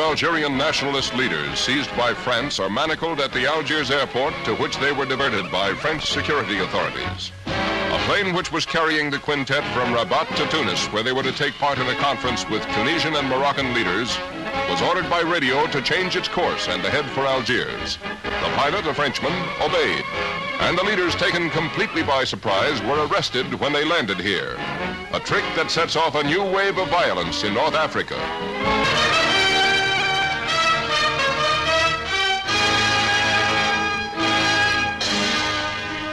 Algerian nationalist leaders seized by France are manacled at the Algiers airport, to which they were diverted by French security authorities. A plane which was carrying the quintet from Rabat to Tunis, where they were to take part in a conference with Tunisian and Moroccan leaders, was ordered by radio to change its course and to head for Algiers. The pilot, a Frenchman, obeyed, and the leaders, taken completely by surprise, were arrested when they landed here. A trick that sets off a new wave of violence in North Africa.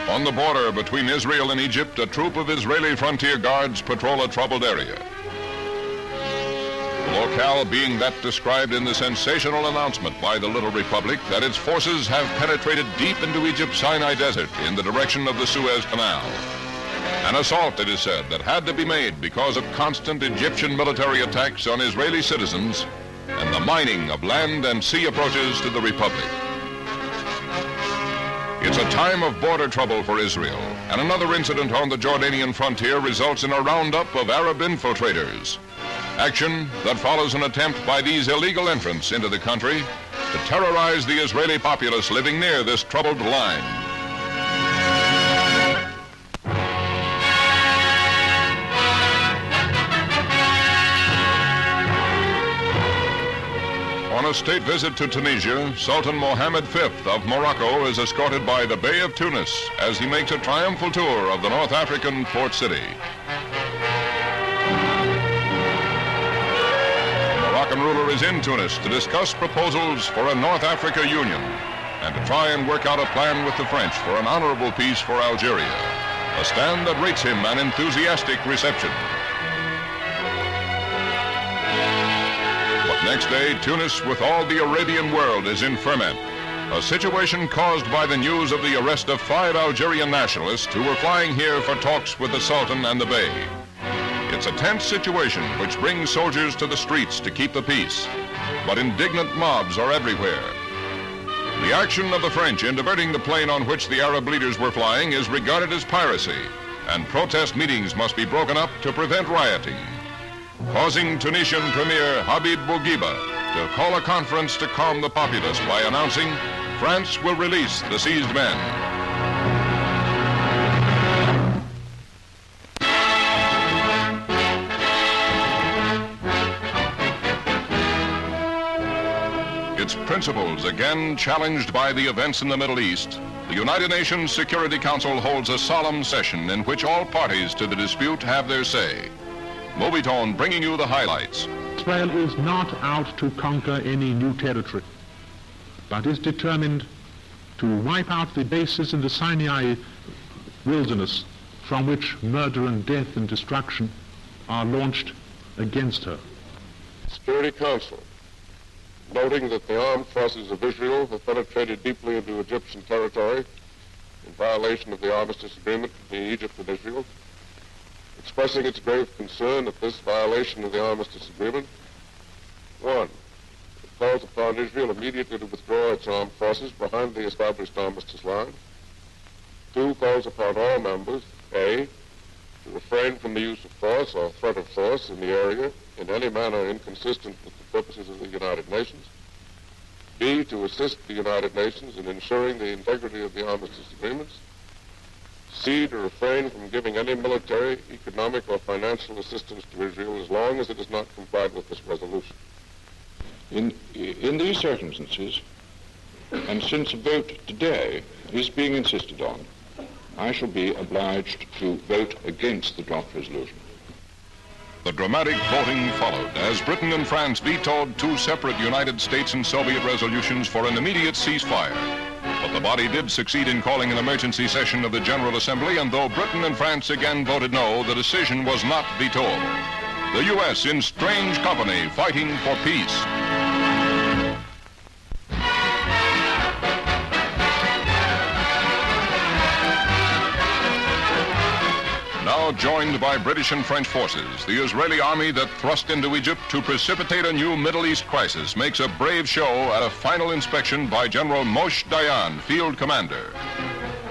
On the border between Israel and Egypt, a troop of Israeli frontier guards patrol a troubled area. The locale being that described in the sensational announcement by the Little Republic that its forces have penetrated deep into Egypt's Sinai Desert in the direction of the Suez Canal. An assault, it is said, that had to be made because of constant Egyptian military attacks on Israeli citizens and the mining of land and sea approaches to the Republic. It's a time of border trouble for Israel, and another incident on the Jordanian frontier results in a roundup of Arab infiltrators. Action that follows an attempt by these illegal entrants into the country to terrorize the Israeli populace living near this troubled line. On a state visit to Tunisia, Sultan Mohammed V of Morocco is escorted by the Bey of Tunis as he makes a triumphal tour of the North African port city. The Moroccan ruler is in Tunis to discuss proposals for a North Africa union and to try and work out a plan with the French for an honorable peace for Algeria, a stand that rates him an enthusiastic reception. Next day, Tunis, with all the Arabian world, is in ferment, a situation caused by the news of the arrest of 5 Algerian nationalists who were flying here for talks with the Sultan and the Bey. It's a tense situation which brings soldiers to the streets to keep the peace, but indignant mobs are everywhere. The action of the French in diverting the plane on which the Arab leaders were flying is regarded as piracy, and protest meetings must be broken up to prevent rioting, causing Tunisian Premier Habib Bourguiba to call a conference to calm the populace by announcing France will release the seized men. Its principles again challenged by the events in the Middle East, the United Nations Security Council holds a solemn session in which all parties to the dispute have their say. Movietone bringing you the highlights. Israel is not out to conquer any new territory, but is determined to wipe out the bases in the Sinai wilderness from which murder and death and destruction are launched against her. Security Council, noting that the armed forces of Israel have penetrated deeply into Egyptian territory in violation of the armistice agreement between Egypt and Israel, expressing its grave concern at this violation of the armistice agreement. 1, it calls upon Israel immediately to withdraw its armed forces behind the established armistice line. 2, calls upon all members, A, to refrain from the use of force or threat of force in the area in any manner inconsistent with the purposes of the United Nations. B, to assist the United Nations in ensuring the integrity of the armistice agreements. C, to refrain from giving any military, economic, or financial assistance to Israel as long as it has not complied with this resolution. In these circumstances, and since a vote today is being insisted on, I shall be obliged to vote against the draft resolution. The dramatic voting followed as Britain and France vetoed 2 separate United States and Soviet resolutions for an immediate ceasefire. But the body did succeed in calling an emergency session of the General Assembly, and though Britain and France again voted no, the decision was not vetoed. The U.S. in strange company fighting for peace. Now joined by British and French forces, the Israeli army that thrust into Egypt to precipitate a new Middle East crisis makes a brave show at a final inspection by General Moshe Dayan, field commander.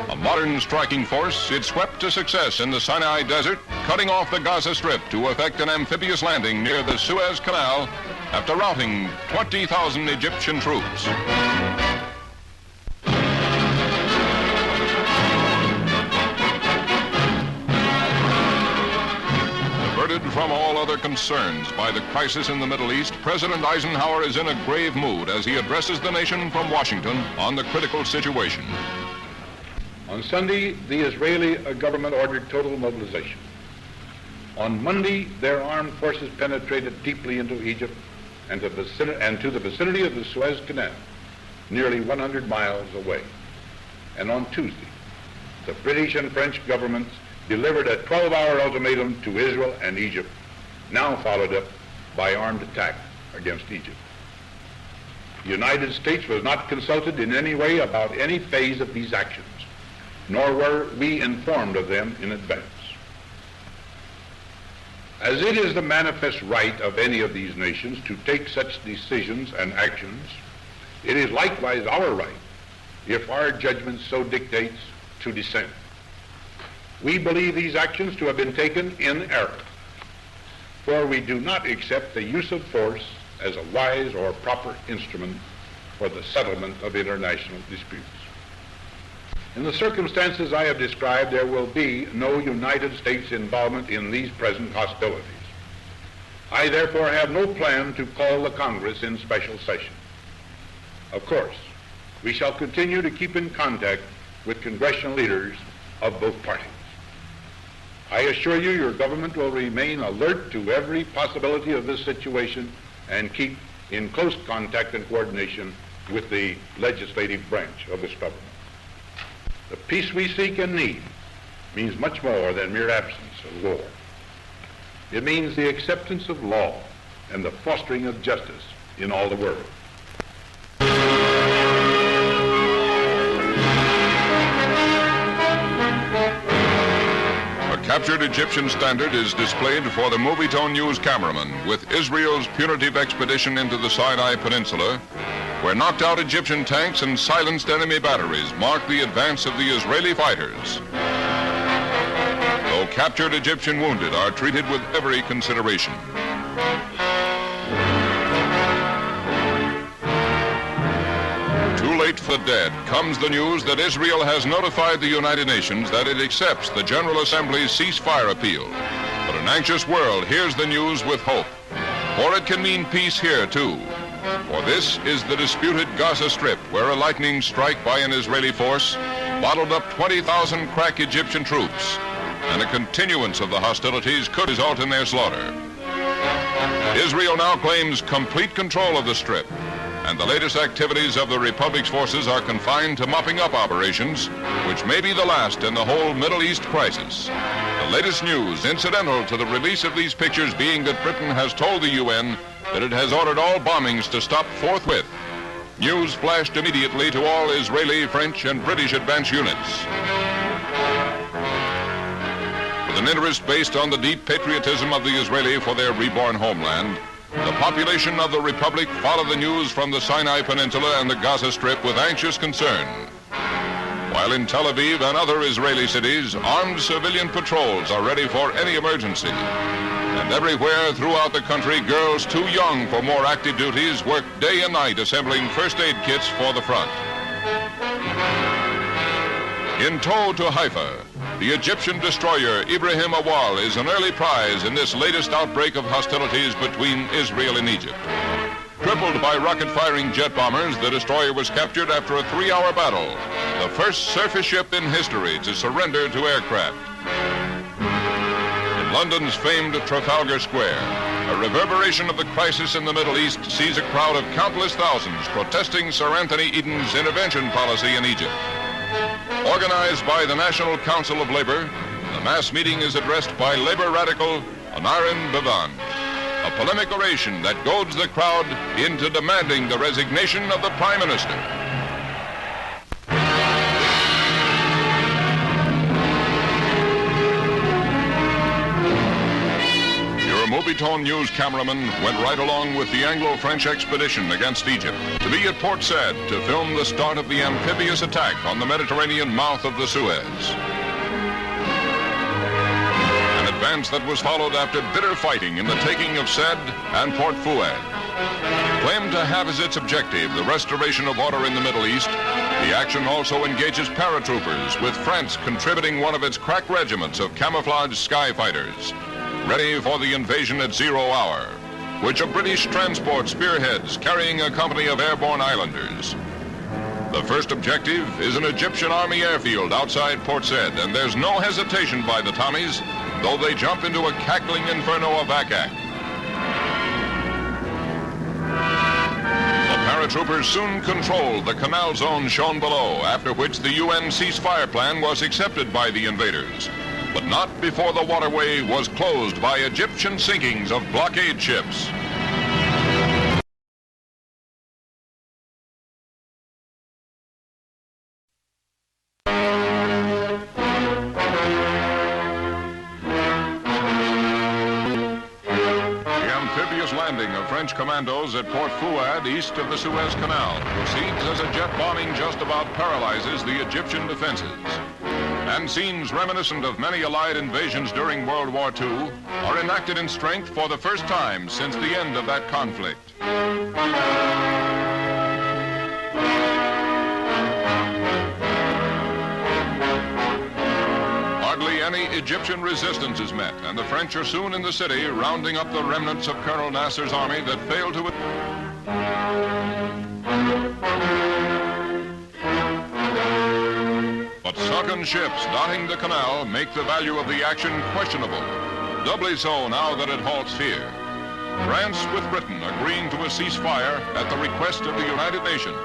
A modern striking force, it swept to success in the Sinai Desert, cutting off the Gaza Strip to effect an amphibious landing near the Suez Canal after routing 20,000 Egyptian troops. Diverted from all other concerns by the crisis in the Middle East, President Eisenhower is in a grave mood as he addresses the nation from Washington on the critical situation. On Sunday, the Israeli government ordered total mobilization. On Monday, their armed forces penetrated deeply into Egypt and to the vicinity of the Suez Canal, nearly 100 miles away. And on Tuesday, the British and French governments delivered a 12-hour ultimatum to Israel and Egypt, now followed up by armed attack against Egypt. The United States was not consulted in any way about any phase of these actions, nor were we informed of them in advance. As it is the manifest right of any of these nations to take such decisions and actions, it is likewise our right, if our judgment so dictates, to dissent. We believe these actions to have been taken in error, for we do not accept the use of force as a wise or proper instrument for the settlement of international disputes. In the circumstances I have described, there will be no United States involvement in these present hostilities. I therefore have no plan to call the Congress in special session. Of course, we shall continue to keep in contact with congressional leaders of both parties. I assure you your government will remain alert to every possibility of this situation and keep in close contact and coordination with the legislative branch of this government. The peace we seek and need means much more than mere absence of war. It means the acceptance of law and the fostering of justice in all the world. A captured Egyptian standard is displayed for the Movietone News cameraman with Israel's punitive expedition into the Sinai Peninsula, where knocked out Egyptian tanks and silenced enemy batteries mark the advance of the Israeli fighters. Though captured Egyptian wounded are treated with every consideration. Too late for the dead comes the news that Israel has notified the United Nations that it accepts the General Assembly's ceasefire appeal. But an anxious world hears the news with hope, for it can mean peace here too. For this is the disputed Gaza Strip, where a lightning strike by an Israeli force bottled up 20,000 crack Egyptian troops, and a continuance of the hostilities could result in their slaughter. Israel now claims complete control of the Strip, and the latest activities of the Republic's forces are confined to mopping up operations, which may be the last in the whole Middle East crisis. The latest news incidental to the release of these pictures being that Britain has told the UN that it has ordered all bombings to stop forthwith. News flashed immediately to all Israeli, French, and British advance units. With an interest based on the deep patriotism of the Israeli for their reborn homeland, the population of the Republic followed the news from the Sinai Peninsula and the Gaza Strip with anxious concern. While in Tel Aviv and other Israeli cities, armed civilian patrols are ready for any emergency. And everywhere throughout the country, girls too young for more active duties work day and night assembling first aid kits for the front. In tow to Haifa, the Egyptian destroyer Ibrahim Awal is an early prize in this latest outbreak of hostilities between Israel and Egypt. Crippled by rocket-firing jet bombers, the destroyer was captured after a 3-hour battle, the first surface ship in history to surrender to aircraft. In London's famed Trafalgar Square, a reverberation of the crisis in the Middle East sees a crowd of countless thousands protesting Sir Anthony Eden's intervention policy in Egypt. Organized by the National Council of Labor, the mass meeting is addressed by labor radical Anarin Bhavan, a polemic oration that goads the crowd into demanding the resignation of the Prime Minister. Your Movietone News cameraman went right along with the Anglo-French expedition against Egypt to be at Port Said to film the start of the amphibious attack on the Mediterranean mouth of the Suez. An advance that was followed after bitter fighting in the taking of Sed and Port Fouad. Claimed to have as its objective the restoration of order in the Middle East, the action also engages paratroopers, with France contributing one of its crack regiments of camouflage sky fighters, ready for the invasion at 0 hour, which a British transport spearheads carrying a company of airborne islanders. The first objective is an Egyptian army airfield outside Port Said, and there's no hesitation by the Tommies, though they jump into a cackling inferno of ack-ack. The paratroopers soon controlled the canal zone shown below, after which the UN ceasefire plan was accepted by the invaders, but not before the waterway was closed by Egyptian sinkings of blockade ships. French commandos at Port Fouad, east of the Suez Canal, proceeds as a jet bombing just about paralyzes the Egyptian defenses. And scenes reminiscent of many Allied invasions during World War II are enacted in strength for the first time since the end of that conflict. Hardly any Egyptian resistance is met, and the French are soon in the city, rounding up the remnants of Colonel Nasser's army that failed to... But sunken ships dotting the canal make the value of the action questionable, doubly so now that it halts here. France with Britain agreeing to a ceasefire at the request of the United Nations.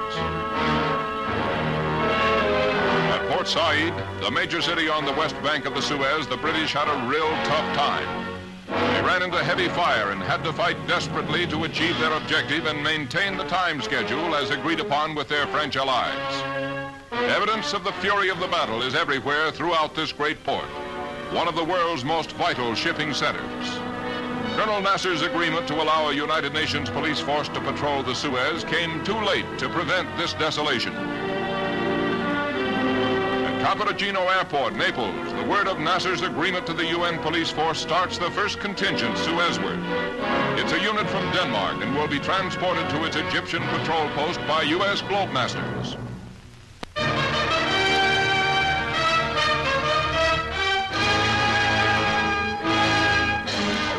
Port Said, the major city on the west bank of the Suez, the British had a real tough time. They ran into heavy fire and had to fight desperately to achieve their objective and maintain the time schedule as agreed upon with their French allies. Evidence of the fury of the battle is everywhere throughout this great port, one of the world's most vital shipping centers. Colonel Nasser's agreement to allow a United Nations police force to patrol the Suez came too late to prevent this desolation. Capodichino Airport, Naples, the word of Nasser's agreement to the UN police force starts the first contingent Suezward. It's a unit from Denmark and will be transported to its Egyptian patrol post by U.S. Globemasters.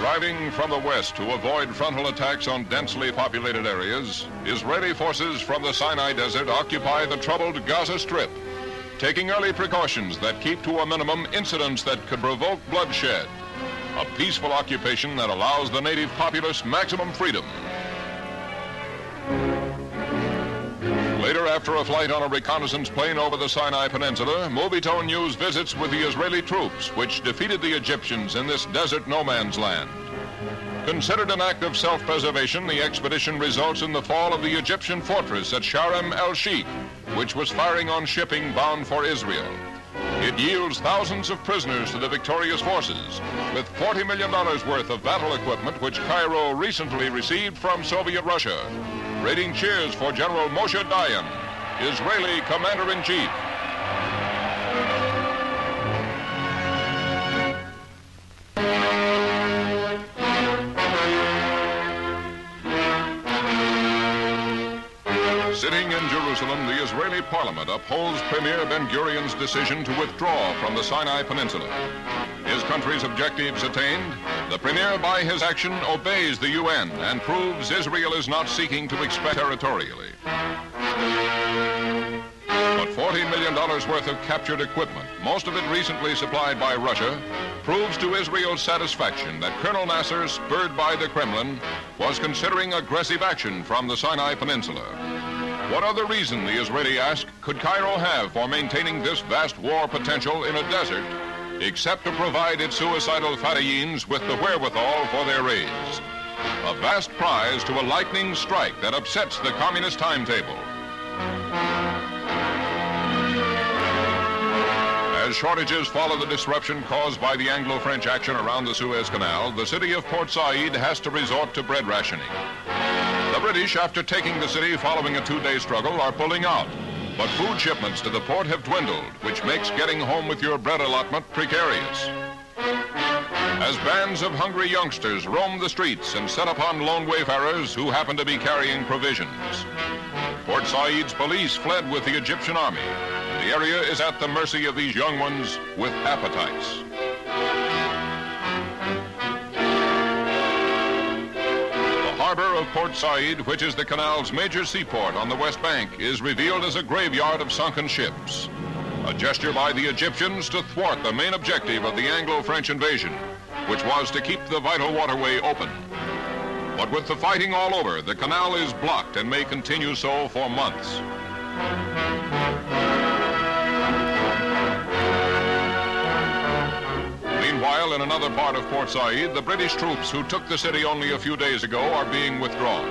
Arriving from the west to avoid frontal attacks on densely populated areas, Israeli forces from the Sinai Desert occupy the troubled Gaza Strip, taking early precautions that keep to a minimum incidents that could provoke bloodshed. A peaceful occupation that allows the native populace maximum freedom. Later, after a flight on a reconnaissance plane over the Sinai Peninsula, Movietone News visits with the Israeli troops, which defeated the Egyptians in this desert no man's land. Considered an act of self-preservation, the expedition results in the fall of the Egyptian fortress at Sharm el-Sheikh, which was firing on shipping bound for Israel. It yields thousands of prisoners to the victorious forces, with $40 million worth of battle equipment which Cairo recently received from Soviet Russia. Rating cheers for General Moshe Dayan, Israeli Commander-in-Chief. Sitting in Jerusalem, the Israeli parliament upholds Premier Ben-Gurion's decision to withdraw from the Sinai Peninsula. His country's objectives attained, the premier by his action obeys the UN and proves Israel is not seeking to expand territorially. But $40 million worth of captured equipment, most of it recently supplied by Russia, proves to Israel's satisfaction that Colonel Nasser, spurred by the Kremlin, was considering aggressive action from the Sinai Peninsula. What other reason, the Israeli ask, could Cairo have for maintaining this vast war potential in a desert, except to provide its suicidal Fatayyins with the wherewithal for their raids? A vast prize to a lightning strike that upsets the communist timetable. As shortages follow the disruption caused by the Anglo-French action around the Suez Canal, the city of Port Said has to resort to bread rationing. The British, after taking the city following a two-day struggle, are pulling out. But food shipments to the port have dwindled, which makes getting home with your bread allotment precarious. as bands of hungry youngsters roam the streets and set upon lone wayfarers who happen to be carrying provisions. Port Said's police fled with the Egyptian army. The area is at the mercy of these young ones with appetites. The harbor of Port Said, which is the canal's major seaport on the West Bank, is revealed as a graveyard of sunken ships. A gesture by the Egyptians to thwart the main objective of the Anglo-French invasion, which was to keep the vital waterway open. But with the fighting all over, the canal is blocked and may continue so for months. Meanwhile, in another part of Port Said, the British troops who took the city only a few days ago are being withdrawn,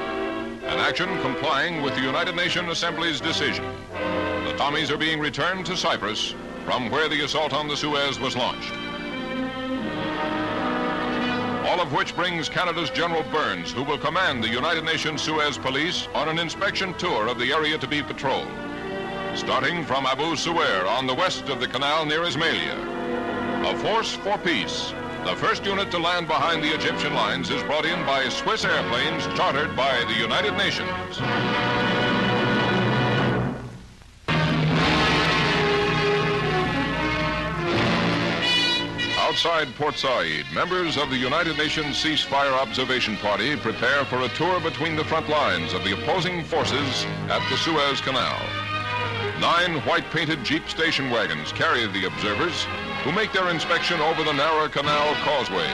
an action complying with the United Nations Assembly's decision. The Tommies are being returned to Cyprus, from where the assault on the Suez was launched. All of which brings Canada's General Burns, who will command the United Nations Suez Police, on an inspection tour of the area to be patrolled, starting from Abu Suwair on the west of the canal near Ismailia. A force for peace. The first unit to land behind the Egyptian lines is brought in by Swiss airplanes chartered by the United Nations. Outside Port Said, members of the United Nations Ceasefire Observation Party prepare for a tour between the front lines of the opposing forces at the Suez Canal. 9 white-painted Jeep station wagons carry the observers, who make their inspection over the narrow canal causeway,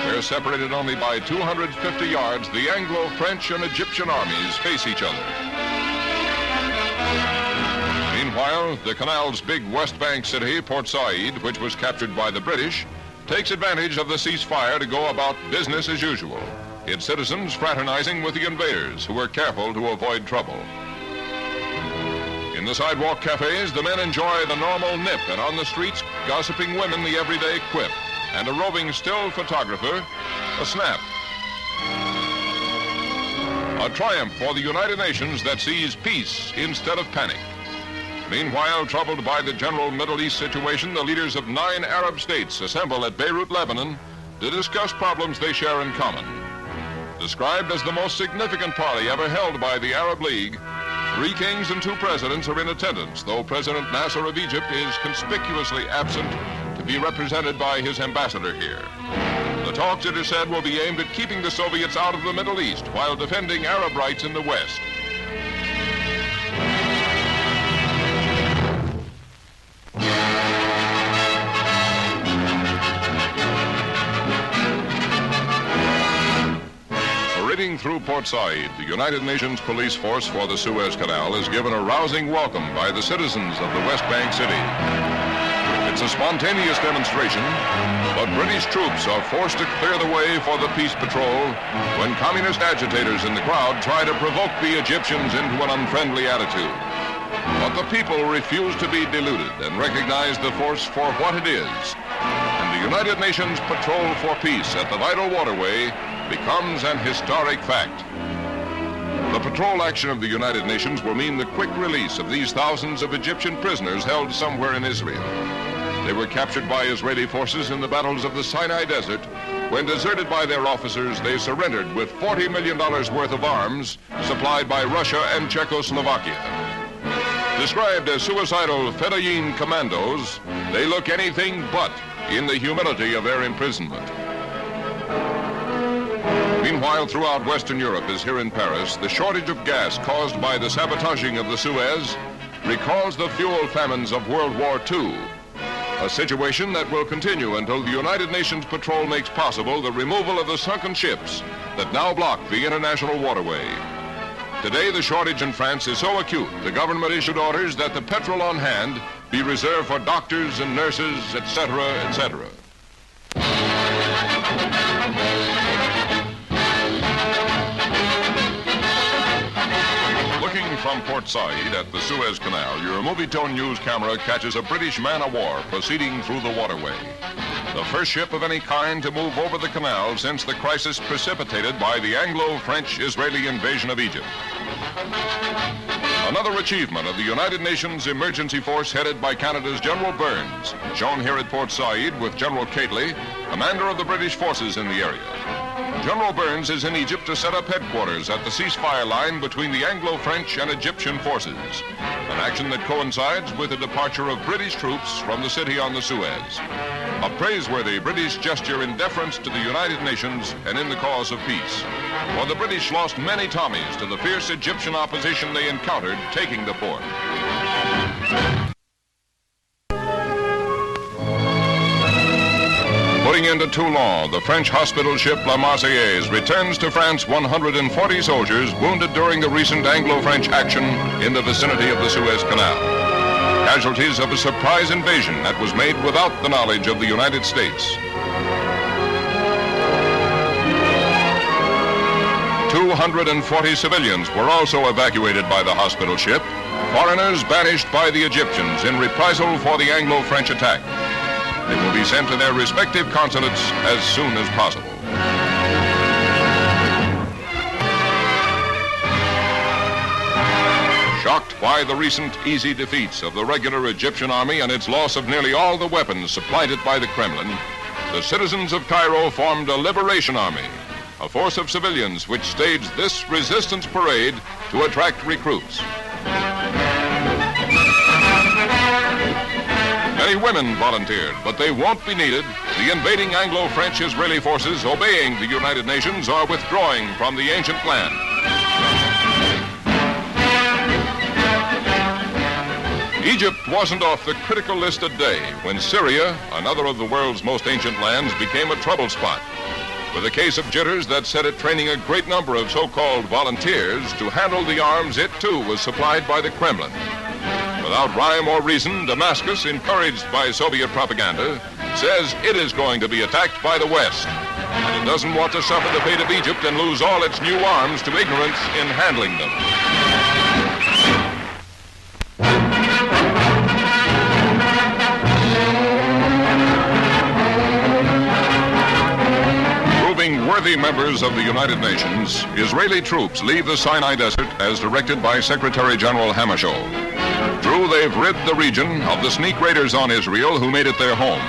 where separated only by 250 yards, the Anglo-French and Egyptian armies face each other. Meanwhile, the canal's big West Bank city, Port Said, which was captured by the British, takes advantage of the ceasefire to go about business as usual, its citizens fraternizing with the invaders, who were careful to avoid trouble. In the sidewalk cafes, the men enjoy the normal nip, and on the streets, gossiping women the everyday quip, and a roving still photographer, a snap. A triumph for the United Nations that sees peace instead of panic. Meanwhile, troubled by the general Middle East situation, the leaders of 9 Arab states assemble at Beirut, Lebanon, to discuss problems they share in common. Described as the most significant party ever held by the Arab League, 3 kings and 2 presidents are in attendance, though President Nasser of Egypt is conspicuously absent to be represented by his ambassador here. The talks, it is said, will be aimed at keeping the Soviets out of the Middle East while defending Arab rights in the West. Parading through Port Said, the United Nations police force for the Suez Canal is given a rousing welcome by the citizens of the West Bank city. It's a spontaneous demonstration, but British troops are forced to clear the way for the peace patrol when communist agitators in the crowd try to provoke the Egyptians into an unfriendly attitude. But the people refuse to be deluded and recognize the force for what it is. And the United Nations patrol for peace at the vital waterway becomes an historic fact. The patrol action of the United Nations will mean the quick release of these thousands of Egyptian prisoners held somewhere in Israel. They were captured by Israeli forces in the battles of the Sinai Desert. When deserted by their officers, they surrendered with $40 million worth of arms supplied by Russia and Czechoslovakia. Described as suicidal Fedayeen commandos, they look anything but in the humility of their imprisonment. Meanwhile, throughout Western Europe, as here in Paris, the shortage of gas caused by the sabotaging of the Suez recalls the fuel famines of World War II, a situation that will continue until the United Nations patrol makes possible the removal of the sunken ships that now block the international waterway. Today, the shortage in France is so acute, the government issued orders that the petrol on hand be reserved for doctors and nurses, etc., etc. From Port Said at the Suez Canal, your Movietone News camera catches a British man-of-war proceeding through the waterway. The first ship of any kind to move over the canal since the crisis precipitated by the Anglo-French-Israeli invasion of Egypt. Another achievement of the United Nations Emergency Force headed by Canada's General Burns, shown here at Port Said with General Cately, commander of the British forces in the area. General Burns is in Egypt to set up headquarters at the ceasefire line between the Anglo-French and Egyptian forces, an action that coincides with the departure of British troops from the city on the Suez. A praiseworthy British gesture in deference to the United Nations and in the cause of peace. For the British lost many Tommies to the fierce Egyptian opposition they encountered taking the port. Putting into Toulon, the French hospital ship La Marseillaise returns to France 140 soldiers wounded during the recent Anglo-French action in the vicinity of the Suez Canal. Casualties of a surprise invasion that was made without the knowledge of the United States. 240 civilians were also evacuated by the hospital ship, foreigners banished by the Egyptians in reprisal for the Anglo-French attack. They will be sent to their respective consulates as soon as possible. Shocked by the recent easy defeats of the regular Egyptian army and its loss of nearly all the weapons supplied it by the Kremlin, the citizens of Cairo formed a liberation army, a force of civilians which staged this resistance parade to attract recruits. Many women volunteered, but they won't be needed. The invading Anglo-French Israeli forces obeying the United Nations are withdrawing from the ancient land. Egypt wasn't off the critical list a day when Syria, another of the world's most ancient lands, became a trouble spot, with a case of jitters that set it training a great number of so-called volunteers to handle the arms it too was supplied by the Kremlin. Without rhyme or reason, Damascus, encouraged by Soviet propaganda, says it is going to be attacked by the West, and it doesn't want to suffer the fate of Egypt and lose all its new arms to ignorance in handling them. Worthy members of the United Nations, Israeli troops leave the Sinai Desert as directed by Secretary General Hammarskjöld. True, they've rid the region of the sneak raiders on Israel who made it their home.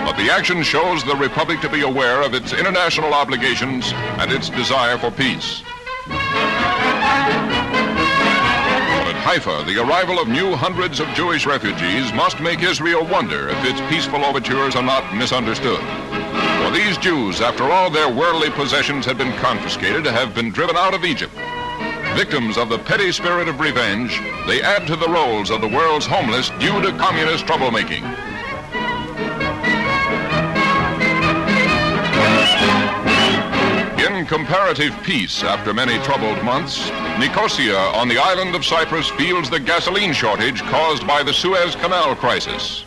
But the action shows the Republic to be aware of its international obligations and its desire for peace. But at Haifa, the arrival of new hundreds of Jewish refugees must make Israel wonder if its peaceful overtures are not misunderstood. For these Jews, after all their worldly possessions had been confiscated, have been driven out of Egypt. Victims of the petty spirit of revenge, they add to the rolls of the world's homeless due to communist troublemaking. In comparative peace after many troubled months, Nicosia on the island of Cyprus feels the gasoline shortage caused by the Suez Canal crisis.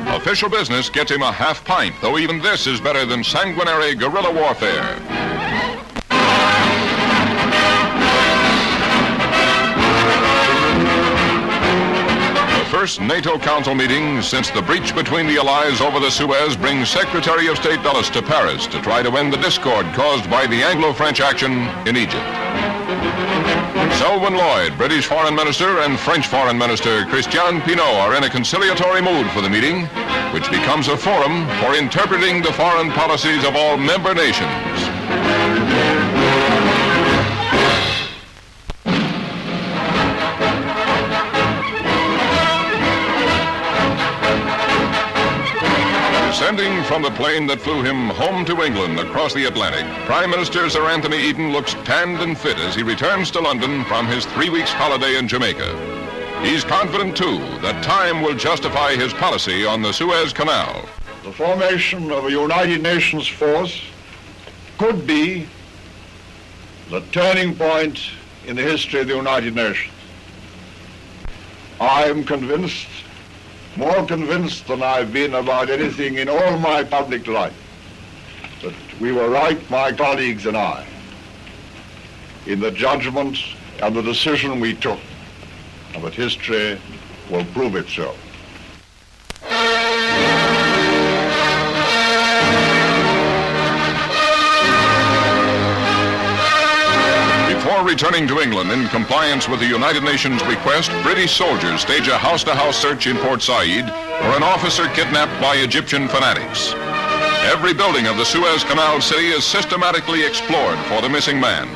Official business gets him a half pint, though even this is better than sanguinary guerrilla warfare. The first NATO Council meeting since the breach between the Allies over the Suez brings Secretary of State Dulles to Paris to try to end the discord caused by the Anglo-French action in Egypt. Selwyn Lloyd, British Foreign Minister, and French Foreign Minister Christian Pineau are in a conciliatory mood for the meeting, which becomes a forum for interpreting the foreign policies of all member nations. Descending from the plane that flew him home to England across the Atlantic, Prime Minister Sir Anthony Eden looks tanned and fit as he returns to London from his 3 weeks holiday in Jamaica. He's confident, too, that time will justify his policy on the Suez Canal. The formation of a United Nations force could be the turning point in the history of the United Nations. I am convinced, more convinced than I've been about anything in all my public life, that we were right, my colleagues and I, in the judgment and the decision we took, and that history will prove it so. returning to England in compliance with the United Nations request, British soldiers stage a house-to-house search in Port Said for an officer kidnapped by Egyptian fanatics. Every building of the Suez Canal city is systematically explored for the missing man,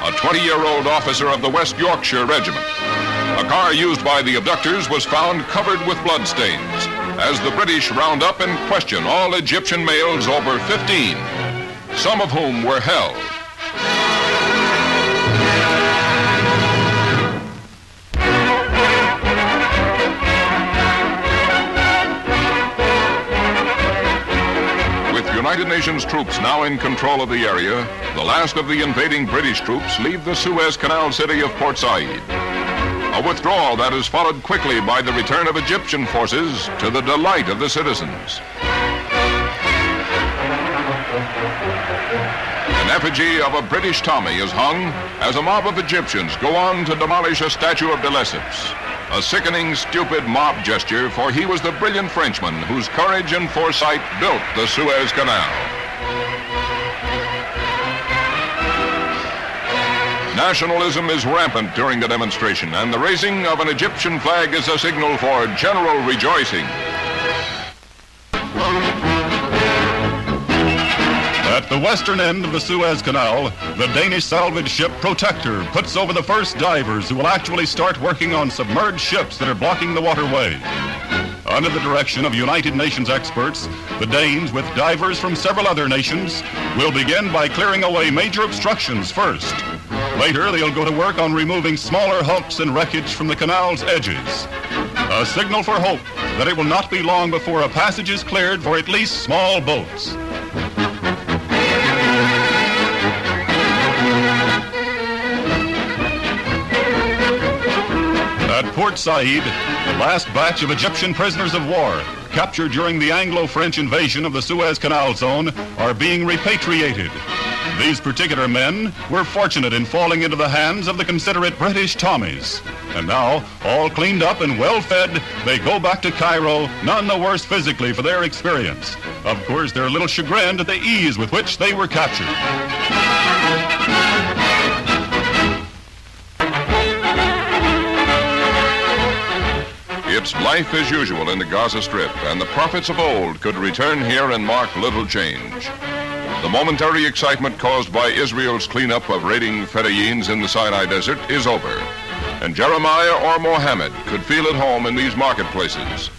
a 20-year-old officer of the West Yorkshire Regiment. A car used by the abductors was found covered with bloodstains as the British round up and question all Egyptian males over 15, some of whom were held. With United Nations troops now in control of the area, the last of the invading British troops leave the Suez Canal city of Port Said. A withdrawal that is followed quickly by the return of Egyptian forces to the delight of the citizens. An effigy of a British Tommy is hung as a mob of Egyptians go on to demolish a statue of de Lesseps. A sickening, stupid mob gesture, for he was the brilliant Frenchman whose courage and foresight built the Suez Canal. Nationalism is rampant during the demonstration, and the raising of an Egyptian flag is a signal for general rejoicing. At the western end of the Suez Canal, the Danish salvage ship Protector puts over the first divers who will actually start working on submerged ships that are blocking the waterway. Under the direction of United Nations experts, the Danes, with divers from several other nations, will begin by clearing away major obstructions first. Later, they'll go to work on removing smaller hulks and wreckage from the canal's edges. A signal for hope that it will not be long before a passage is cleared for at least small boats. At Port Said, the last batch of Egyptian prisoners of war captured during the Anglo-French invasion of the Suez Canal zone are being repatriated. These particular men were fortunate in falling into the hands of the considerate British Tommies. And now, all cleaned up and well-fed, they go back to Cairo, none the worse physically for their experience. Of course, they're a little chagrined at the ease with which they were captured. It's life as usual in the Gaza Strip, and the prophets of old could return here and mark little change. The momentary excitement caused by Israel's cleanup of raiding Fedayins in the Sinai Desert is over, and Jeremiah or Mohammed could feel at home in these marketplaces.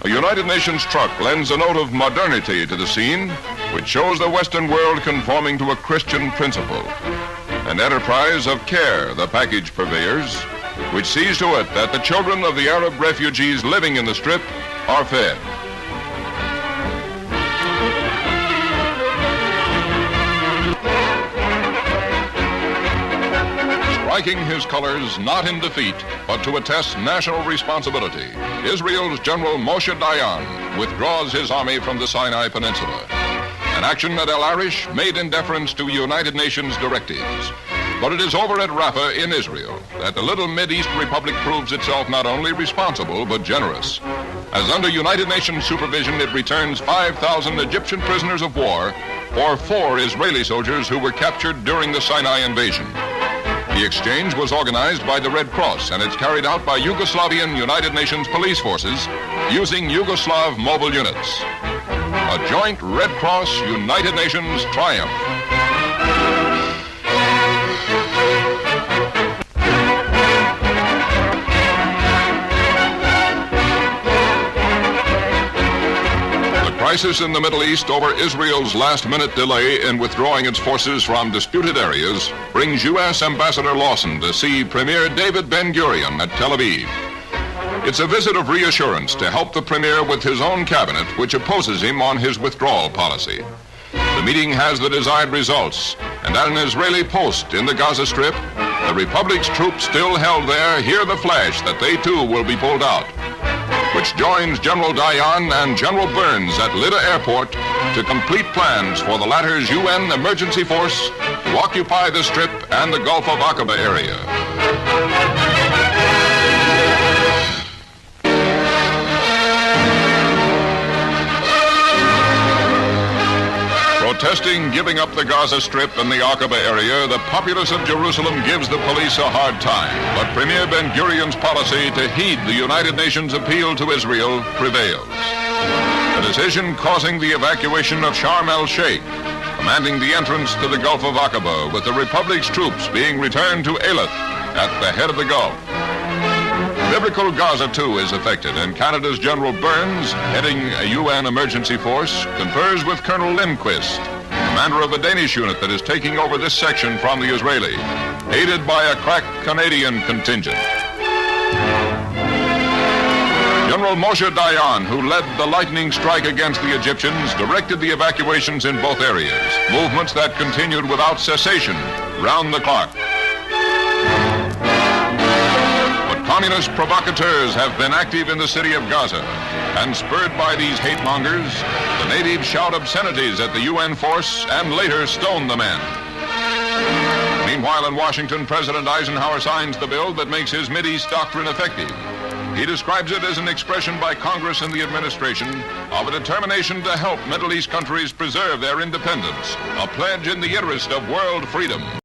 A United Nations truck lends a note of modernity to the scene, which shows the Western world conforming to a Christian principle. An enterprise of CARE, the package purveyors, which sees to it that the children of the Arab refugees living in the Strip are fed. Striking his colors not in defeat, but to attest national responsibility, Israel's General Moshe Dayan withdraws his army from the Sinai Peninsula. An action at El Arish made in deference to United Nations directives. But it is over at Rafah in Israel that the little Mideast republic proves itself not only responsible, but generous. As under United Nations supervision, it returns 5,000 Egyptian prisoners of war for 4 Israeli soldiers who were captured during the Sinai invasion. The exchange was organized by the Red Cross, and it's carried out by Yugoslavian United Nations police forces using Yugoslav mobile units. A joint Red Cross United Nations triumph. The crisis in the Middle East over Israel's last-minute delay in withdrawing its forces from disputed areas brings U.S. Ambassador Lawson to see Premier David Ben-Gurion at Tel Aviv. It's a visit of reassurance to help the Premier with his own cabinet, which opposes him on his withdrawal policy. The meeting has the desired results, and at an Israeli post in the Gaza Strip, the Republic's troops still held there hear the flash that they too will be pulled out, which joins General Dayan and General Burns at Lydda Airport to complete plans for the latter's UN emergency force to occupy the Strip and the Gulf of Aqaba area. Protesting giving up the Gaza Strip and the Aqaba area, the populace of Jerusalem gives the police a hard time. But Premier Ben-Gurion's policy to heed the United Nations appeal to Israel prevails. A decision causing the evacuation of Sharm el-Sheikh, commanding the entrance to the Gulf of Aqaba, with the Republic's troops being returned to Eilat at the head of the Gulf. Biblical Gaza, too, is affected, and Canada's General Burns, heading a UN emergency force, confers with Colonel Lindquist, commander of a Danish unit that is taking over this section from the Israeli, aided by a crack Canadian contingent. General Moshe Dayan, who led the lightning strike against the Egyptians, directed the evacuations in both areas, movements that continued without cessation, round the clock. Communist provocateurs have been active in the city of Gaza, and spurred by these hate mongers, the natives shout obscenities at the UN force and later stone the men. Meanwhile, in Washington, President Eisenhower signs the bill that makes his Mideast doctrine effective. He describes it as an expression by Congress and the administration of a determination to help Middle East countries preserve their independence, a pledge in the interest of world freedom.